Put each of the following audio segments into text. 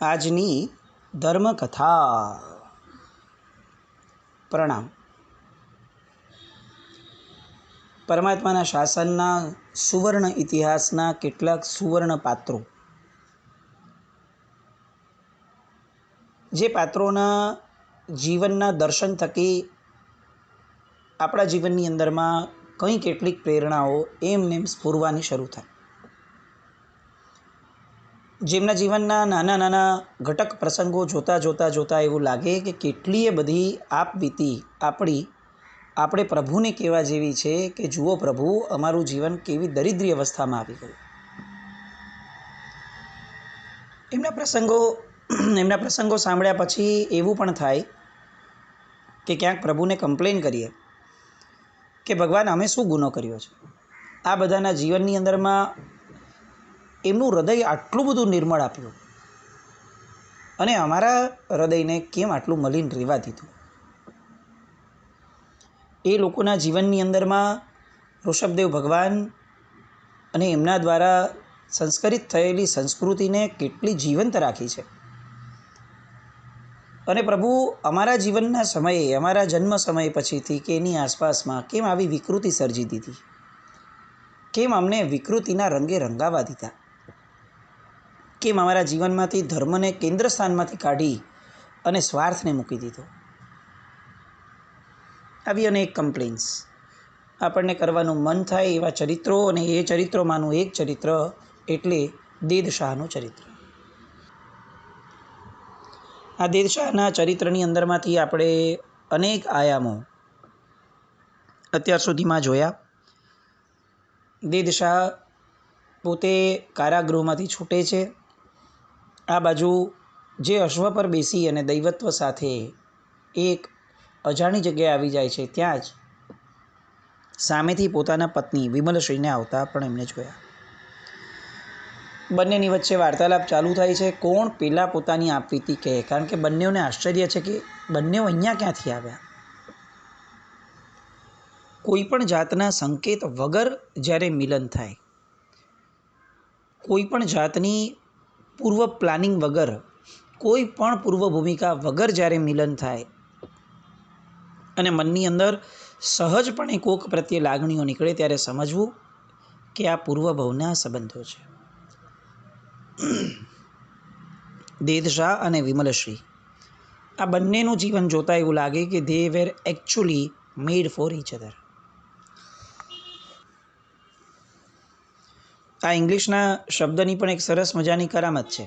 આજની ધર્મકથા. પ્રણામ. પરમાત્માના શાસનના સુવર્ણ ઇતિહાસના કેટલાક સુવર્ણ પાત્રો, જે પાત્રોના જીવનના દર્શન થકી આપણા જીવનની અંદરમાં કંઈ કેટલીક પ્રેરણાઓ એમને સ્ફુરવાની શરૂ થાય. જેમના જીવનના નાના નાના ઘટક પ્રસંગો જોતાં એવું લાગે કે કેટલીય બધી આપવીતી આપણે પ્રભુને કહેવા જેવી છે કે જુઓ પ્રભુ, અમારું જીવન કેવી દરિદ્રી અવસ્થામાં આવી ગયું. એમના પ્રસંગો સાંભળ્યા પછી એવું પણ થાય કે ક્યાંક પ્રભુને કમ્પ્લેન કરીએ કે ભગવાન, અમે શું ગુનો કર્યો છે? આ બધાના જીવનની અંદરમાં એમનું હૃદય આટલું બધું નિર્મળ આપ્યું અને અમારા હૃદયને કેમ આટલું મલિન રહેવા દીધું? એ લોકોના જીવનની અંદરમાં ઋષભદેવ ભગવાન અને એમના દ્વારા સંસ્કરિત થયેલી સંસ્કૃતિને કેટલી જીવંત રાખી છે. અને પ્રભુ, અમારા જીવનના સમયે, અમારા જન્મ સમય પછીથી કે એની આસપાસમાં કેમ આવી વિકૃતિ સર્જી દીધી? કેમ અમને વિકૃતિના રંગે રંગાવા દીધા? કેમ અમારા જીવનમાંથી ધર્મને કેન્દ્ર સ્થાનમાંથી કાઢી અને સ્વાર્થને મૂકી દીધો? આવી અનેક કમ્પ્લેન્સ આપણને કરવાનું મન થાય એવા ચરિત્રો, અને એ ચરિત્રોમાંનું એક ચરિત્ર એટલે દેદશાહનું ચરિત્ર. આ દેદશાહના ચરિત્રની અંદરમાંથી આપણે અનેક આયામો અત્યાર સુધીમાં જોયા. દેદશાહ પોતે કારાગૃહમાંથી છૂટે છે. આ બાજુ જે અશ્વ પર બેસી અને દૈવત્વ સાથે એક અજાણી જગ્યાએ આવી જાય છે, ત્યાં જ સામેથી પોતાના પત્ની વિમલશ્રીને આવતા પણ એમને જોયા. બંનેની વચ્ચે વાર્તાલાપ ચાલુ થાય છે. કોણ પેલા પોતાની આપવીતી કહે, કારણ કે બંનેઓને આશ્ચર્ય છે કે બંનેઓ અહીંયા ક્યાંથી આવ્યા. કોઈ પણ જાતના સંકેત વગર જ્યારે મિલન થાય, કોઈ પણ જાતની પૂર્વ પ્લાનિંગ વગર, કોઈ પણ પૂર્વ ભૂમિકા વગર જ્યારે મિલન થાય અને મનની અંદર સહજપણે કોક પ્રત્યે લાગણીઓ નીકળે, ત્યારે સમજવું કે આ પૂર્વભવના સંબંધો છે. દેદશાહ અને વિમલશ્રી, આ બંનેનું જીવન જોતાં એવું લાગે કે they were actually made for each other. આ ઇંગ્લિશના શબ્દની પણ એક સરસ મજાની કરામત છે.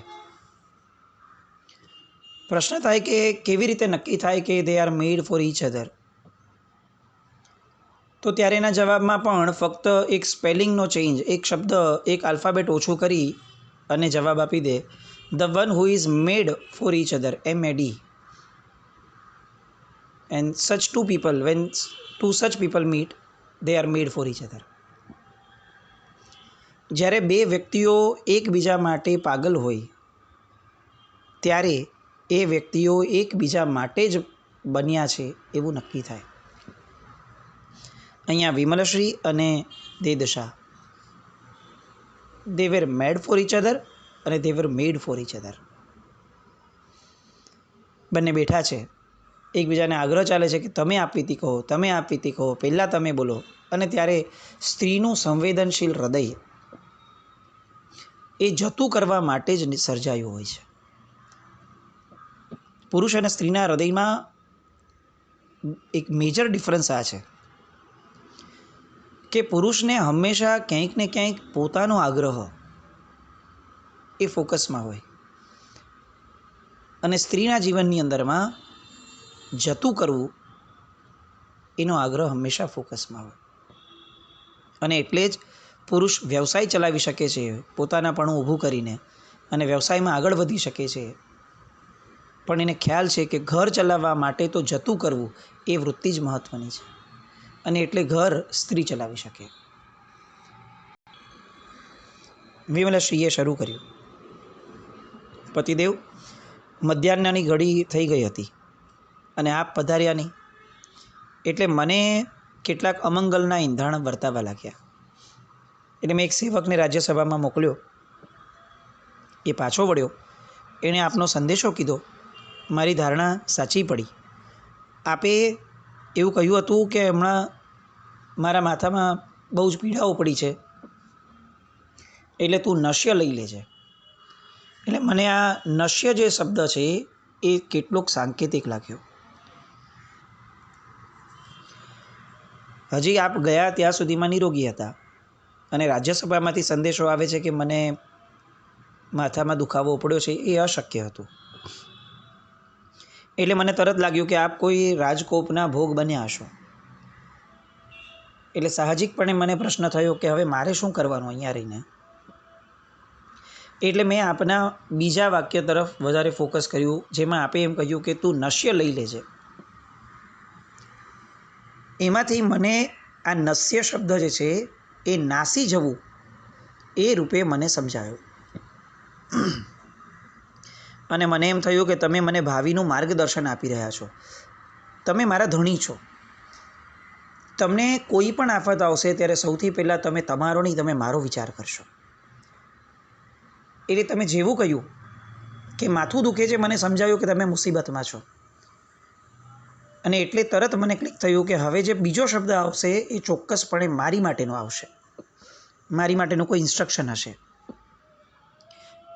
પ્રશ્ન થાય કે કેવી રીતે નક્કી થાય કે they are made for each other? તો ત્યારે એના જવાબમાં પણ ફક્ત એક સ્પેલિંગનો ચેન્જ, એક શબ્દ, એક આલ્ફાબેટ ઓછું કરી અને જવાબ આપી દે, the one who is made for each other, MAD. And such two people, when two such people meet, they are made for each other. જ્યારે બે વ્યક્તિઓ એકબીજા માટે પાગલ હોય ત્યારે એ વ્યક્તિઓ એકબીજા માટે જ બન્યા છે એવું નક્કી થાય. અહીંયા વિમલશ્રી અને દેદશાહ, they were made for each other અને they were made for each other. બંને બેઠા છે, એકબીજાને આગ્રહ ચાલે છે કે તમે આપવીતી કહો, તમે આપવીતી કહો, પહેલાં તમે બોલો. અને ત્યારે સ્ત્રીનું સંવેદનશીલ હૃદય એ જતું કરવા માટે જ સર્જાયું હોય છે. પુરુષ અને સ્ત્રીના હૃદયમાં એક મેજર ડિફરન્સ આ છે કે પુરુષને હંમેશા ક્યાંક ને ક્યાંક પોતાનો આગ્રહ એ ફોકસમાં હોય, અને સ્ત્રીના જીવનની અંદરમાં જતું કરવું એનો આગ્રહ હંમેશા ફોકસમાં હોય. અને એટલે જ પુરુષ વ્યવસાય ચલાવી શકે છે પોતાનાપણું ઊભું કરીને, અને વ્યવસાયમાં આગળ વધી શકે છે, પણ એને ખ્યાલ છે કે ઘર ચલાવવા માટે તો જતું કરવું એ વૃત્તિ જ મહત્ત્વની છે, અને એટલે ઘર સ્ત્રી ચલાવી શકે. વિમલશ્રીએ શરૂ કર્યું. પતિદેવ, મધ્યાહ્નની ઘડી થઈ ગઈ હતી અને આપ પધાર્યા નહીં, એટલે મને કેટલાક અમંગલના ઈંધાણ વર્તાવા લાગ્યા. એટલે મેં એક સેવકને રાજ્યસભામાં મોકલ્યો. એ પાછો વળ્યો એણે આપનો સંદેશો કીધો, મારી ધારણા સાચી પડી. આપે એવું કહ્યું હતું કે હમણાં મારા માથામાં બહુ જ પીડાઓ પડી છે, એટલે તું નશ્ય લઈ લેજે. એટલે મને આ નશ્ય જે શબ્દ છે એ કેટલોક સાંકેતિક લાગ્યો. હજી આપ ગયા ત્યાં સુધીમાં નિરોગી હતા અને રાજ્યસભામાંથી સંદેશો આવે છે કે મને માથામાં દુખાવો પડ્યો છે, એ અશક્ય હતું. એટલે મને તરત લાગ્યું કે આપ કોઈ રાજકોપના ભોગ બન્યા હશો. એટલે સાહજિકપણે મને પ્રશ્ન થયો કે હવે મારે શું કરવાનું અહીંયા રહીને. એટલે મેં આપના બીજા વાક્ય તરફ વધારે ફોકસ કર્યું, જેમાં આપે એમ કહ્યું કે તું નશ્ય લઈ લેજે. એમાંથી મને આ નશ્ય શબ્દ જે છે એ નાસી જવું એ રૂપે મને સમજાયો. અને મને એમ થયું કે તમે મને ભાવિનું માર્ગદર્શન આપી રહ્યા છો. તમે મારા ધણી છો. તમને કોઈ પણ આફત આવશે ત્યારે સૌથી પહેલાં તમે તમારો નહીં, તમે મારો વિચાર કરશો. એટલે તમે જેવું કહ્યું કે માથું દુખે છે, મને સમજાયું કે તમે મુસીબતમાં છો. અને એટલે તરત મને ક્લિક થયું કે હવે જે બીજો શબ્દ આવશે એ ચોક્કસપણે મારી માટેનો આવશે, મારી માટેનું કોઈ ઇન્સ્ટ્રક્શન હશે.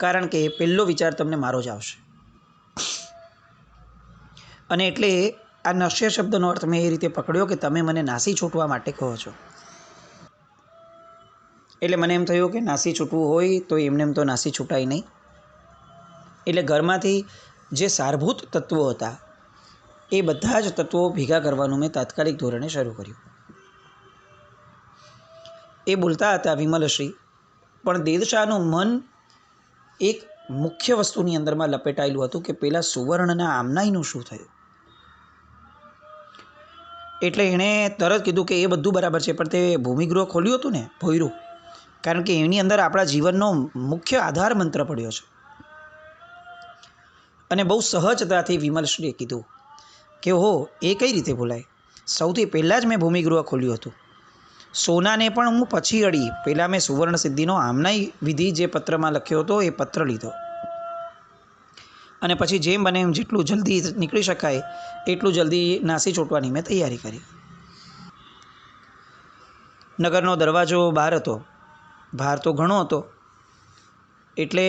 કારણ કે પહેલો વિચાર તમને મારો જ આવશે. અને એટલે આ નશ્ય શબ્દનો અર્થ મેં એ રીતે પકડ્યો કે તમે મને નાસી છૂટવા માટે કહો છો. એટલે મને એમ થયું કે નાસી છૂટવું હોય તો એમને એમ તો નાસી છૂટાય નહીં. એટલે ઘરમાંથી જે સારભૂત તત્વો હતા એ બધા જ તત્વો ભેગા કરવાનું મેં તાત્કાલિક ધોરણે શરૂ કર્યું. એ બોલતા હતા વિમલશ્રી, પણ દેદશાહનું મન એક મુખ્ય વસ્તુની અંદરમાં લપેટાયેલું હતું કે પેલા સુવર્ણના આમનાઈનું શું થયું. એટલે એણે તરત કીધું કે એ બધું બરાબર છે, પણ તે ભૂમિગૃહ ખોલ્યું હતું ને, ભોયરું, કારણ કે એની અંદર આપણા જીવનનો મુખ્ય આધાર મંત્ર પડ્યો છે. અને બહુ સહજતાથી વિમલશ્રીએ કીધું કે હો, એ કઈ રીતે બોલાય. સૌથી પહેલાં જ મેં ભૂમિગૃહ ખોલ્યું હતું. સોનાને પણ હું પછી અડી. પહેલાં મેં સુવર્ણ સિદ્ધિનો આમનાઈ વિધિ જે પત્રમાં લખ્યો હતો એ પત્ર લીધો, અને પછી જેમ બને એમ જેટલું જલ્દી નીકળી શકાય એટલું જલ્દી નાસી છૂટવાની મેં તૈયારી કરી. નગરનો દરવાજો બહાર હતો, ભાર તો ઘણો હતો. એટલે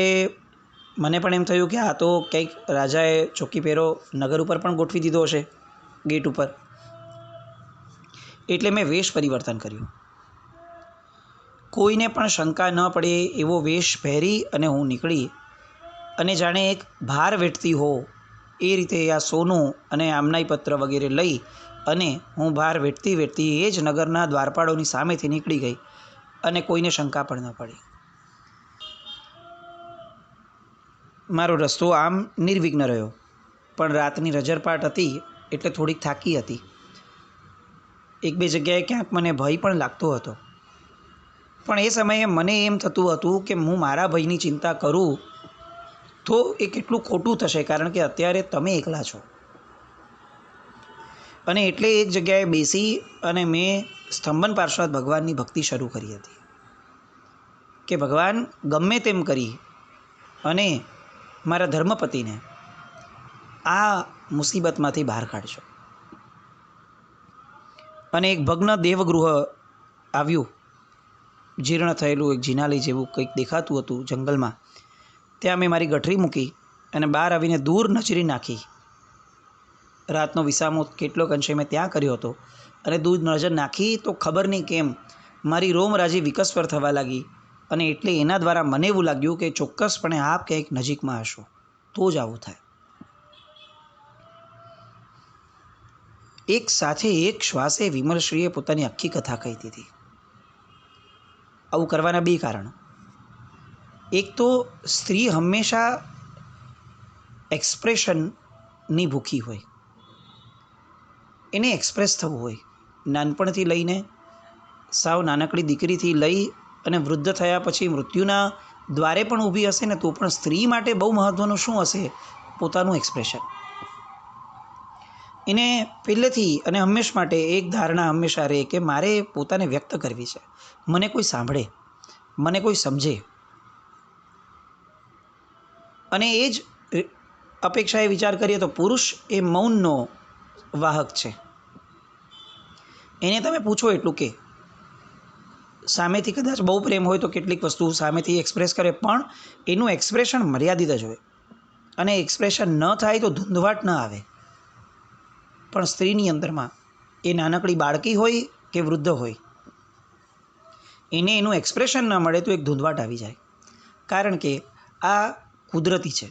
મને પણ એમ થયું કે આ તો કંઈક રાજાએ ચોકી પહેરો નગર ઉપર પણ ગોઠવી દીધો હશે, ગેટ ઉપર. એટલે મેં વેશ પરિવર્તન કર્યું. કોઈને પણ શંકા ન પડે એવો વેશ પહેરી અને હું નીકળી, અને જાણે એક ભાર વેઠતી હો એ રીતે આ સોનું અને આમનાઈ પત્ર વગેરે લઈ અને હું ભાર વેઠતી વેઠતી એ જ નગરના દ્વારપાળોની સામેથી નીકળી ગઈ, અને કોઈને શંકા પણ ન પડી. મારો રસ્તો આમ નિર્વિઘ્ન રહ્યો, પણ રાતની રજરપાટ હતી એટલે થોડીક થાકી હતી. એક બે જગ્યાએ ક્યાંક મને ભય પણ લાગતો હતો. પણ એ સમયે મને એમ થતું હતું કે હું મારા ભયની ચિંતા કરું તો એ કેટલું ખોટું થશે, કારણ કે અત્યારે તમે એકલા છો. અને એટલે એક જગ્યાએ બેસી અને મેં સ્તંભન પાર્ષદ ભગવાનની ભક્તિ શરૂ કરી હતી કે ભગવાન, ગમે તેમ કરી અને મારા ધર્મપતિને આ મુસીબતમાંથી બહાર કાઢશો. અને એક ભગ્ન દેવગૃહ આવ્યું, જીર્ણ થયેલું એક જિનાલય જેવું કંઈક દેખાતું હતું જંગલમાં. ત્યાં મેં મારી ગઠરી મૂકી અને બહાર આવીને દૂર નજરી નાખી. રાતનો વિસામો કેટલોક અંશે મેં ત્યાં કર્યો હતો, અને દૂર નજર નાખી તો ખબર નહીં કેમ મારી રોમરાજી વિકસ્વર થવા લાગી. અને એટલે એના દ્વારા મને એવું લાગ્યું કે ચોક્કસપણે આપ ક્યાંક નજીકમાં હશો, તો જ આવું થાય. એક સાથે એક શ્વાસે વિમલશ્રીએ પોતાની આખી કથા કહી દીધી. આવું કરવાના બે કારણ. એક તો સ્ત્રી હંમેશા એક્સપ્રેશનની ભૂખી હોય, એને એક્સપ્રેસ થવું હોય. નાનપણથી લઈને સાવ નાનકડી દીકરીથી લઈ અને વૃદ્ધ થયા પછી મૃત્યુના દ્વારે પણ ઊભી હશે ને તો પણ સ્ત્રી માટે બહુ મહત્ત્વનું શું હશે? પોતાનું એક્સપ્રેશન. એને પહેલેથી અને હંમેશ માટે એક ધારણા હંમેશા રહે કે મારે પોતાને વ્યક્ત કરવી છે, મને કોઈ સાંભળે, મને કોઈ સમજે. અને એ જ અપેક્ષાએ વિચાર કરીએ તો પુરુષ એ મૌનનો વાહક છે. એને તમે પૂછો એટલું કે સામેથી કદાચ બહુ પ્રેમ હોય તો કેટલીક વસ્તુ સામેથી એક્સપ્રેસ કરે, પણ એનું એક્સપ્રેશન મર્યાદિત જ હોય. અને એક્સપ્રેશન ન થાય તો ધૂંધવાટ ન આવે. પણ સ્ત્રીની અંદરમાં એ નાનકડી બાળકી હોય કે વૃદ્ધ હોય, એને એનું એક્સપ્રેશન ન મળે તો એક ધૂંધવાટ આવી જાય. કારણ કે આ કુદરતી છે.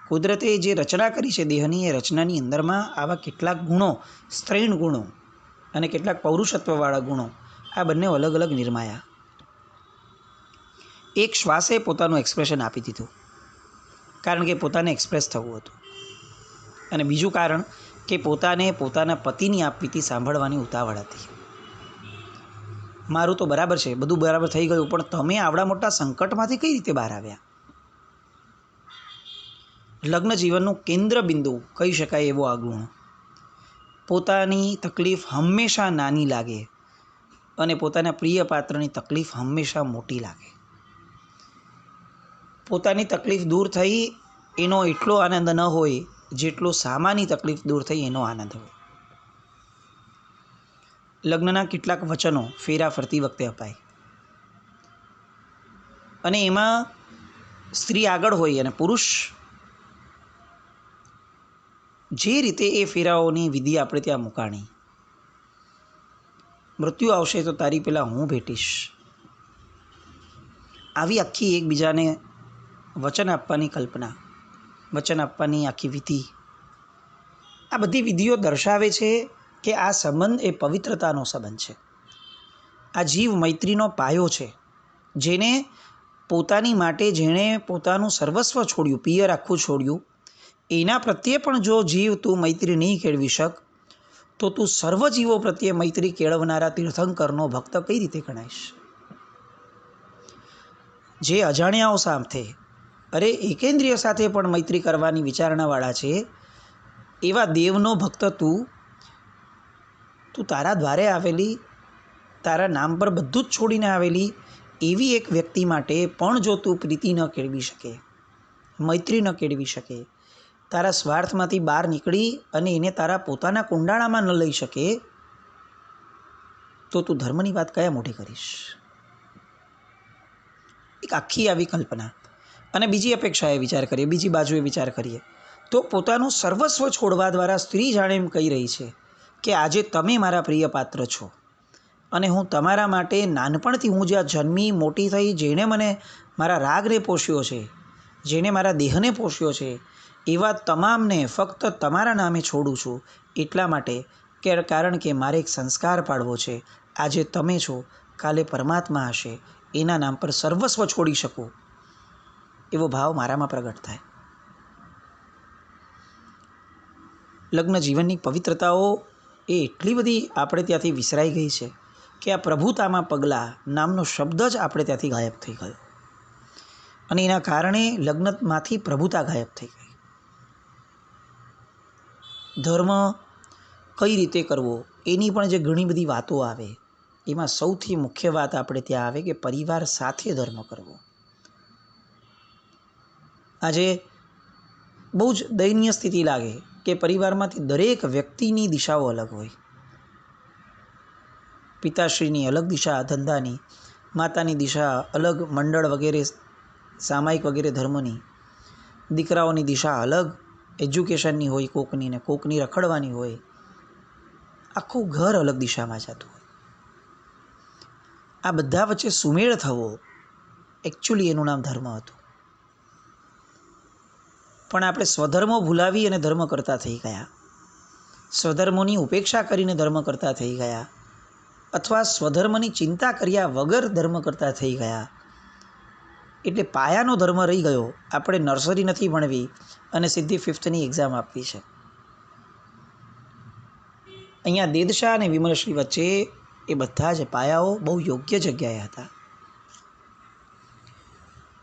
કુદરતે જે રચના કરી છે દેહની, એ રચનાની અંદરમાં આવા કેટલાક ગુણો, સ્ત્રીણ ગુણો અને કેટલાક પૌરુષત્વવાળા ગુણો, આ બંને અલગ અલગ નિર્માયા. એક શ્વાસે પોતાનું એક્સપ્રેશન આપી દીધું, કારણ કે પોતાને એક્સપ્રેસ થવું હતું. અને બીજું કારણ કે પોતાને પોતાના પતિની આપવીતી સાંભળવાની ઉતાવળ હતી. મારું તો બરાબર છે, બધું બરાબર થઈ ગયું, પણ તમે આવડા મોટા સંકટમાંથી કઈ રીતે બહાર આવ્યા? લગ્ન જીવનનું કેન્દ્ર બિંદુ કહી શકાય એવો આ ગુણ. પોતાની તકલીફ હંમેશા નાની લાગે અને પોતાના પ્રિય પાત્રની તકલીફ હંમેશા મોટી લાગે. પોતાની તકલીફ દૂર થઈ એનો એટલો આનંદ ન હોય જેટલો સામાની તકલીફ દૂર થઈ એનો આનંદ હોય. લગ્નના કેટલાક વચનો ફેરા ફરતી વખતે અપાય અને એમાં સ્ત્રી આગળ હોય અને પુરુષ જે રીતે એ ફેરાઓની વિધિ આપણે ત્યાં મુકાણી. મૃત્યુ આવશે તો તારી પહેલાં હું ભેટીશ, આવી આખી એકબીજાને વચન આપવાની કલ્પના, વચન આપવાની આખી વિધિ, આ બધી વિધિઓ દર્શાવે છે કે આ સંબંધ એ પવિત્રતાનો સંબંધ છે. આ જીવ મૈત્રીનો પાયો છે. જેને પોતાની માટે જેણે પોતાનું સર્વસ્વ છોડ્યું, પિયર આખું છોડ્યું, એના પ્રત્યે પણ જો જીવ તું મૈત્રી નહીં કેળવી શક તો તું સર્વ જીવો પ્રત્યે મૈત્રી કેળવનારા તીર્થંકરનો ભક્ત કઈ રીતે ગણાઈશ? જે અજાણ્યાઓ સાથે, અરે એકેન્દ્રિય સાથે પણ મૈત્રી કરવાની વિચારણાવાળા છે, એવા દેવનો ભક્ત તું તારા દ્વારે આવેલી, તારા નામ પર બધું જ છોડીને આવેલી એવી એક વ્યક્તિ માટે પણ જો તું પ્રીતિ ન કેળવી શકે, મૈત્રી ન કેળવી શકે, તારા સ્વાર્થમાંથી બહાર નીકળી અને એને તારા પોતાના કુંડાળામાં ન લઈ શકે, તો તું ધર્મની વાત કયા મોઢે કરીશ? એક આખી આવી કલ્પના. અને બીજી અપેક્ષાએ વિચાર કરીએ, બીજી બાજુએ વિચાર કરીએ તો પોતાનું સર્વસ્વ છોડવા દ્વારા સ્ત્રી જાણે એમ કહી રહી છે કે આજે તમે મારા પ્રિય પાત્ર છો અને હું તમારા માટે નાનપણથી હું જ્યાં જન્મી મોટી થઈ, જેણે મને મારા રાગને પોષ્યો છે, જેણે મારા દેહને પોષ્યો છે, એવા તમામને ફક્ત તમારા નામે છોડું છું. એટલા માટે કે કારણ કે મારે એક સંસ્કાર પાડવો છે. આજે તમે છો, કાલે પરમાત્મા હશે, એના નામ પર સર્વસ્વ છોડી શકું એવો ભાવ મારામાં પ્રગટ થાય. લગ્ન જીવનની પવિત્રતાઓ એ એટલી બધી આપણે ત્યાંથી વિસરાઈ ગઈ છે કે આ પ્રભુતામાં પગલાં નામનો શબ્દ જ આપણે ત્યાંથી ગાયબ થઈ ગયો અને એના કારણે લગ્નમાંથી પ્રભુતા ગાયબ થઈ ગઈ. ધર્મ કઈ રીતે કરવો એની પણ જે ઘણી બધી વાતો આવે, એમાં સૌથી મુખ્ય વાત આપણે ત્યાં આવે કે પરિવાર સાથે ધર્મ કરવો. આજે બહુ જ દયનીય સ્થિતિ લાગે કે પરિવારમાંથી દરેક વ્યક્તિની દિશાઓ અલગ હોય. પિતાશ્રીની અલગ દિશા ધંધાની, માતાની દિશા અલગ મંડળ વગેરે સામાયિક વગેરે ધર્મની, દીકરાઓની દિશા અલગ એજ્યુકેશનની હોય કોકની, ને કોકની રખડવાની હોય, આખું ઘર અલગ દિશામાં જતું હોય. આ બધા વચ્ચે સુમેળ થવો, એકચ્યુઅલી એનું નામ ધર્મ હતું. પણ આપણે સ્વધર્મો ભૂલાવી અને ધર્મ કરતા થઈ ગયા, સ્વધર્મોની ઉપેક્ષા કરીને ધર્મ કરતા થઈ ગયા, અથવા સ્વધર્મની ચિંતા કર્યા વગર ધર્મ કરતા થઈ ગયા. એટલે પાયાનો ધર્મ રહી ગયો. આપણે નર્સરી નથી ભણવી અને સીધી 5th એક્ઝામ આપવી છે. અહીંયા દેદશા અને વિમલશ્રી વચ્ચે એ બધા જ પાયાઓ બહુ યોગ્ય જગ્યાએ હતા.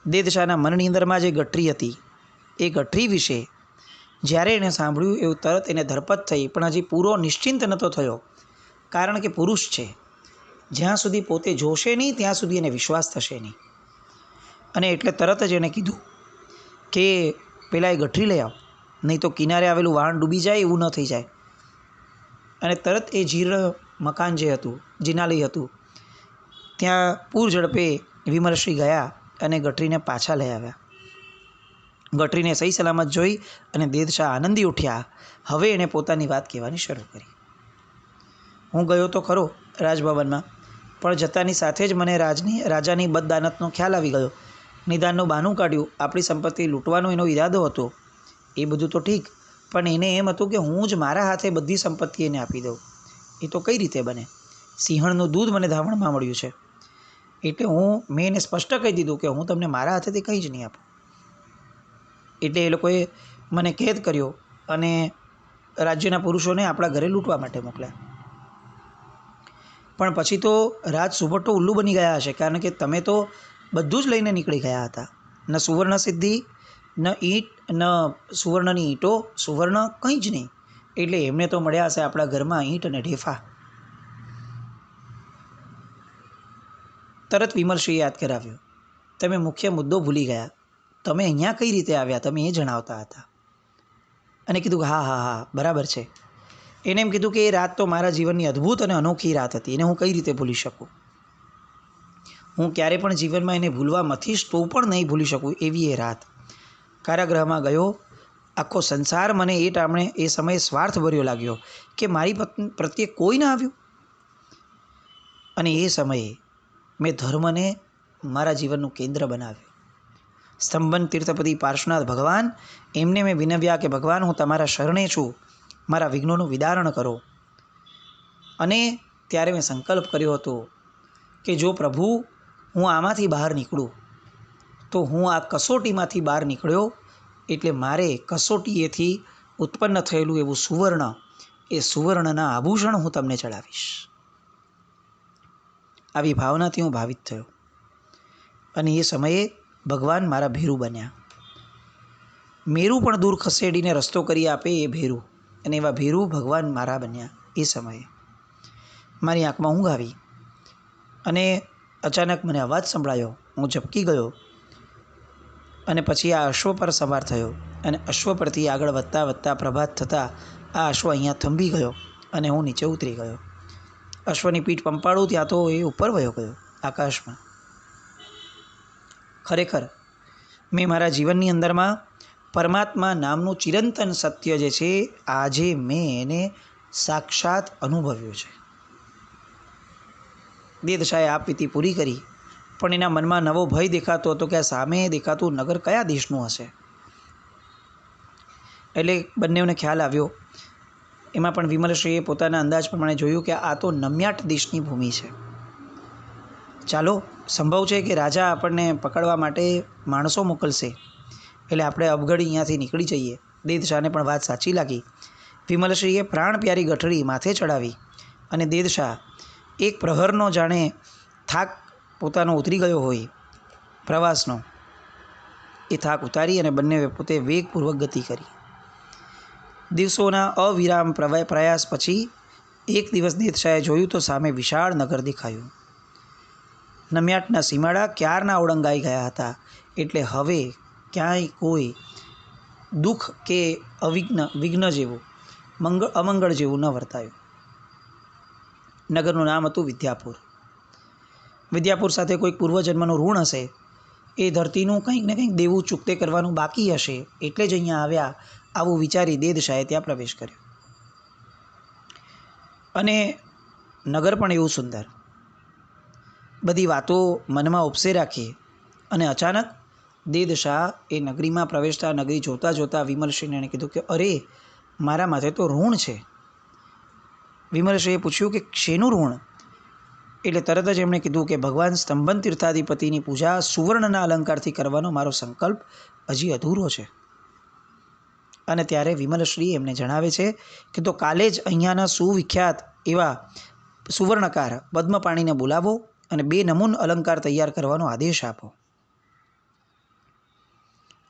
દેદશાના મનની અંદરમાં જે ગઠરી હતી, એ ગઠરી વિશે જ્યારે એણે સાંભળ્યું એવું તરત એને ધરપત થઈ, પણ હજી પૂરો નિશ્ચિંત નહોતો થયો. કારણ કે પુરુષ છે, જ્યાં સુધી પોતે જોશે નહીં ત્યાં સુધી એને વિશ્વાસ થશે નહીં. અને એટલે તરત જ એણે કીધું કે પેલા એ ગઠરી લઈ આવ, નહીં તો કિનારે આવેલું વાહન ડૂબી જાય એવું ન થઈ જાય. અને તરત એ જીર્ણ મકાન જે હતું, જિનાલય હતું, ત્યાં પૂર ઝડપે વિમલશ્રી ગયા અને ગઠરીને પાછા લઈ આવ્યા. ગઠરીને સહી સલામત જોઈ અને દેદશાહ આનંદી ઉઠ્યા. હવે એણે પોતાની વાત કહેવાની શરૂ કરી. હું ગયો તો ખરો રાજભવનમાં, પણ જતાની સાથે જ મને રાજાની બદદાનતનો ખ્યાલ આવી ગયો. નિદાનનું બહાનું કાઢ્યું. આપણી સંપત્તિ લૂંટવાનો એનો ઈરાદો હતો. એ બધું તો ઠીક, પણ એને એમ હતું કે હું જ મારા હાથે બધી સંપત્તિ એને આપી દઉં. એ તો કઈ રીતે બને? સિંહણનું દૂધ મને ધાવણમાં મળ્યું છે, એટલે મેં એને સ્પષ્ટ કહી દીધું કે હું તમને મારા હાથેથી કંઈ જ નહીં આપું. એટલે એ લોકોએ મને કેદ કર્યો અને રાજ્યના પુરુષોને આપણા ઘરે લૂંટવા માટે મોકલ્યા. પણ પછી તો રાજ સુભટ્ટો ઉલ્લુ બની ગયા હશે, કારણ કે તમે તો બધું જ લઈને નીકળી ગયા હતા. ન સુવર્ણ સિદ્ધિ, ન ઈંટ, ન સુવર્ણની ઈંટો, સુવર્ણ કંઈ જ નહીં. એટલે એમને તો મળ્યા હશે આપણા ઘરમાં ઈંટ અને ઢેફા. તરત વિમલશ્રીએ યાદ કરાવ્યું, તમે મુખ્ય મુદ્દો ભૂલી ગયા. તમે અહીંયા કઈ રીતે આવ્યા, તમે એ જણાવતા હતા. અને કીધું હા હા હા બરાબર છે. એને એમ કીધું કે એ રાત તો મારા જીવનની અદ્ભુત અને અનોખી રાત હતી, એને હું કઈ રીતે ભૂલી શકું. હું ક્યારે પણ જીવનમાં એને ભૂલવા મથીશ તો પણ નહીં ભૂલી શકું એવી એ રાત. કારાગૃહમાં ગયો. આખો સંસાર મને એ ટામણે એ સમયે સ્વાર્થભર્યો લાગ્યો કે મારી પત્ની પ્રત્યે કોઈ ના આવ્યું. અને એ સમયે મેં ધર્મને મારા જીવનનું કેન્દ્ર બનાવ્યું. સ્તંભન તીર્થપતિ પાર્શ્વનાથ ભગવાન, એમને મેં વિનવ્યા કે ભગવાન હું તમારા શરણે છું, મારા વિઘ્નોનું વિદારણ કરો. અને ત્યારે મેં સંકલ્પ કર્યો હતો કે જો પ્રભુ હું આમાંથી બહાર નીકળું તો હું આ કસોટીમાંથી બહાર નીકળ્યો એટલે મારે કસોટીએથી ઉત્પન્ન થયેલું એવું સુવર્ણ, એ સુવર્ણના આભૂષણ હું તમને ચડાવીશ. આવી ભાવનાથી હું ભાવિત થયો. અને એ સમયે ભગવાન મારા ભેરુ બન્યા. મેરુ પણ દૂર ખસેડીને રસ્તો કરી આપે એ ભેરુ, અને એવા ભેરુ ભગવાન મારા બન્યા. એ સમયે મારી આંખમાં ઊંઘ આવી અને અચાનક મને અવાજ સંભળાયો. હું ઝબકી ગયો અને પછી આ અશ્વ પર સવાર થયો. અને અશ્વ પરથી આગળ વધતા વધતા પ્રભાત થતાં આ અશ્વ અહીંયા થંભી ગયો અને હું નીચે ઉતરી ગયો. અશ્વની પીઠ પંપાળું ત્યાં તો એ ઉપર વયો ગયો આકાશમાં. ખરેખર મેં મારા જીવનની અંદરમાં પરમાત્મા નામનું ચિરંતન સત્ય જે છે, આજે મેં એને સાક્ષાત અનુભવ્યું છે. દેદશાએ આપવીતી પૂરી કરી, પણ એના મનમાં નવો ભય દેખાતો હતો કે આ સામે દેખાતું નગર કયા દેશનું હશે. એટલે બંનેઓને ખ્યાલ આવ્યો. એમાં પણ વિમલશ્રીએ પોતાના અંદાજ પ્રમાણે જોયું કે આ તો નમ્યાટ દેશની ભૂમિ છે. ચાલો, સંભવ છે કે રાજા આપણને પકડવા માટે માણસો મોકલશે, એટલે આપણે અવગડી અહીંયાથી નીકળી જઈએ. દેદશાહને પણ વાત સાચી લાગી. વિમલશ્રીએ પ્રાણ પ્યારી ગઠરી માથે ચડાવી અને દેદશાહ એક પ્રહરનો જાણે થાક પોતાનો ઉતરી ગયો હોય પ્રવાસનો, એ થાક ઉતારી અને બંને પોતે વેગપૂર્વક ગતિ કરી. દિવસોના અવિરામ પ્રયાસ પછી એક દિવસ દેદશાહે જોયું તો સામે વિશાળ નગર દેખાયું. નમ્યાટના સીમાડા ક્યારના ઓળંગાઈ ગયા હતા, એટલે હવે ક્યાંય કોઈ દુઃખ કે વિઘ્ન જેવું, અમંગળ જેવું ન વર્તાયું. નગરનું નામ હતું વિદ્યાપુર. વિદ્યાપુર સાથે કોઈક પૂર્વજન્મનું ઋણ હશે, એ ધરતીનું કંઈક ને કંઈક દેવું ચૂકતે કરવાનું બાકી હશે, એટલે જ અહીંયા આવ્યા, આવું વિચારી દેદશાહે ત્યાં પ્રવેશ કર્યો. અને નગર પણ એવું સુંદર, બધી વાતો મનમાં ઉપસે રાખી. અને અચાનક દેદશાહ એ નગરીમાં પ્રવેશતા, નગરી જોતાં જોતાં વિમલશ્રીને એણે કીધું કે અરે, મારા માથે તો ઋણ છે. વિમલશ્રીએ પૂછ્યું કે શેનું ઋણ? એટલે તરત જ એમણે કીધું કે ભગવાન સ્તંભન તીર્થાધિપતિની પૂજા સુવર્ણના અલંકારથી કરવાનો મારો સંકલ્પ હજી અધૂરો છે. અને ત્યારે વિમલશ્રી એમને જણાવે છે કે તો કાલે જ અહીંયાના સુવિખ્યાત એવા સુવર્ણકાર પદ્મપાણીને બોલાવો અને 2 નમૂન અલંકાર તૈયાર કરવાનો આદેશ આપો.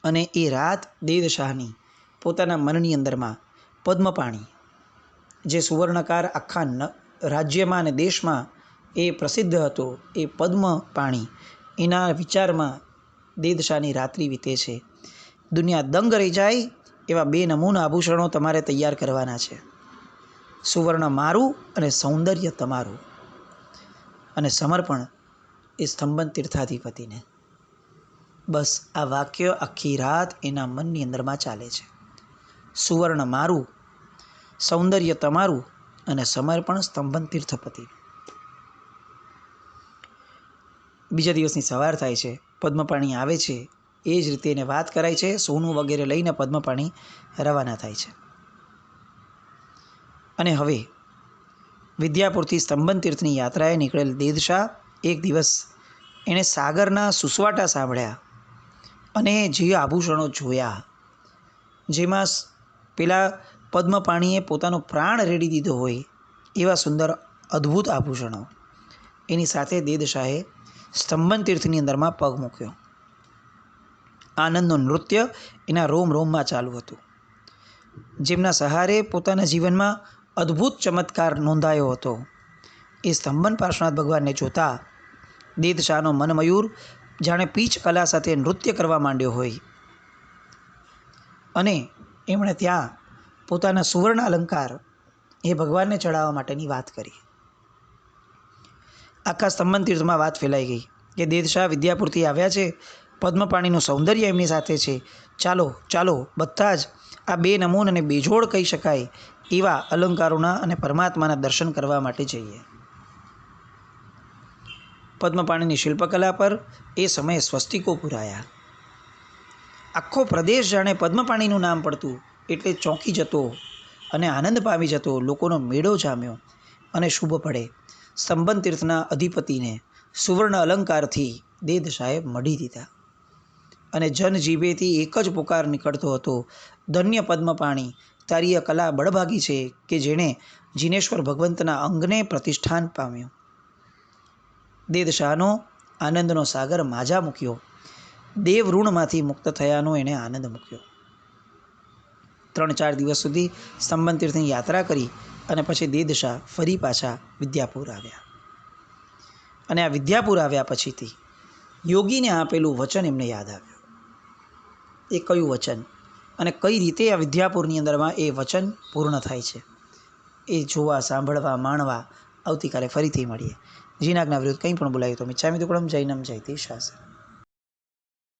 અને એ રાત દેદશાહની પોતાના મનની અંદરમાં પદ્મપાણી, જે સુવર્ણકાર આખા રાજ્યમાં અને દેશમાં એ પ્રસિદ્ધ હતો, એ પદ્મપાણી, એના વિચારમાં દેદશાહની રાત્રિ વીતે છે. દુનિયા દંગ રહી જાય એવા 2 નમૂના આભૂષણો તમારે તૈયાર કરવાના છે. સુવર્ણ મારું અને સૌંદર્ય તમારું, અને સમર્પણ એ સ્તંભન તીર્થાધિપતિને. બસ આ વાક્ય આખી રાત એના મનની અંદરમાં ચાલે છે. સુવર્ણ મારું, સૌંદર્ય તમારું અને સમર્પણ સ્તંભન તીર્થપતિ. બીજા દિવસની સવાર થાય છે, પદ્મપાણી આવે છે. એ જ રીતે એને વાત કરાય છે. સોનું વગેરે લઈને પદ્મપાણી રવાના થાય છે. અને હવે વિદ્યાપુરથી સ્તંભન તીર્થની યાત્રાએ નીકળેલ દેદશા એક દિવસ એણે સાગરના સુસવાટા સાંભળ્યા અને જે આભૂષણો જોયા, જેમાં પેલા પદ્મપાણીએ પોતાનો પ્રાણ રેડી દીધો હોય એવા સુંદર અદ્ભુત આભૂષણો, એની સાથે દેદશાહે સ્તંભન તીર્થની અંદરમાં પગ મૂક્યો. આનંદનું નૃત્ય એના રોમ રોમમાં ચાલુ હતું. જેમના સહારે પોતાના જીવનમાં અદ્ભુત ચમત્કાર નોંધાયો હતો, એ સ્તંભન પાર્શ્વનાથ ભગવાનને જોતા દેદશાહનો મનમયુર જાણે પીચ કલા સાથે નૃત્ય કરવા માંડ્યો હોય. અને એમણે ત્યાં પોતાના સુવર્ણ અલંકાર એ ભગવાનને ચડાવવા માટેની વાત કરી. આખા સ્તંભન તીર્થમાં વાત ફેલાઈ ગઈ કે દેદશાહ વિદ્યાપુરથી આવ્યા છે, પદ્મપાણીનું સૌંદર્ય એમની સાથે છે. ચાલો ચાલો બધા જ આ 2 નમૂન અને બેજોડ કહી શકાય એવા અલંકારોના અને પરમાત્માના દર્શન કરવા માટે જઈએ. પદ્મપાણીની શિલ્પકલા પર એ સમયે સ્વસ્તિકો પુરાયા. આખો પ્રદેશ જાણે પદ્મપાણીનું નામ પડતું એટલે ચોંકી જતો અને આનંદ પામી જતો. લોકોનો મેળો જામ્યો અને શુભ પડે સ્તંભન તીર્થના અધિપતિને સુવર્ણ અલંકારથી દેદશાહે મઢી દીધા. અને જનજીભેથી એક જ પુકાર નીકળતો હતો, ધન્ય પદ્મપાણી, તારી આ કલા બળભાગી છે કે જેણે જીનેશ્વર ભગવંતના અંગને પ્રતિષ્ઠાન પામ્યું. દેદશાહનો આનંદનો સાગર માજા મૂક્યો. દેવ ઋણમાંથી મુક્ત થયાનો એણે આનંદ મૂક્યો. 3-4 દિવસ સુધી સ્તંભન તીર્થની યાત્રા કરી અને પછી દેદશાહ ફરી પાછા વિદ્યાપુર આવ્યા. અને આ વિદ્યાપુર આવ્યા પછીથી યોગીને આપેલું વચન એમને યાદ આવ્યું. એ કયું વચન અને કઈ રીતે આ વિદ્યાપુરની અંદરમાં એ વચન પૂર્ણ થાય છે, એ જોવા, સાંભળવા, માણવા આવતીકાલે ફરીથી મળીએ. જીનાજ્ઞા વિરુદ્ધ કંઈ પણ બોલાયું તો મિચ્છામિ દુક્કડમ. જૈનમ જયતિ શાસન.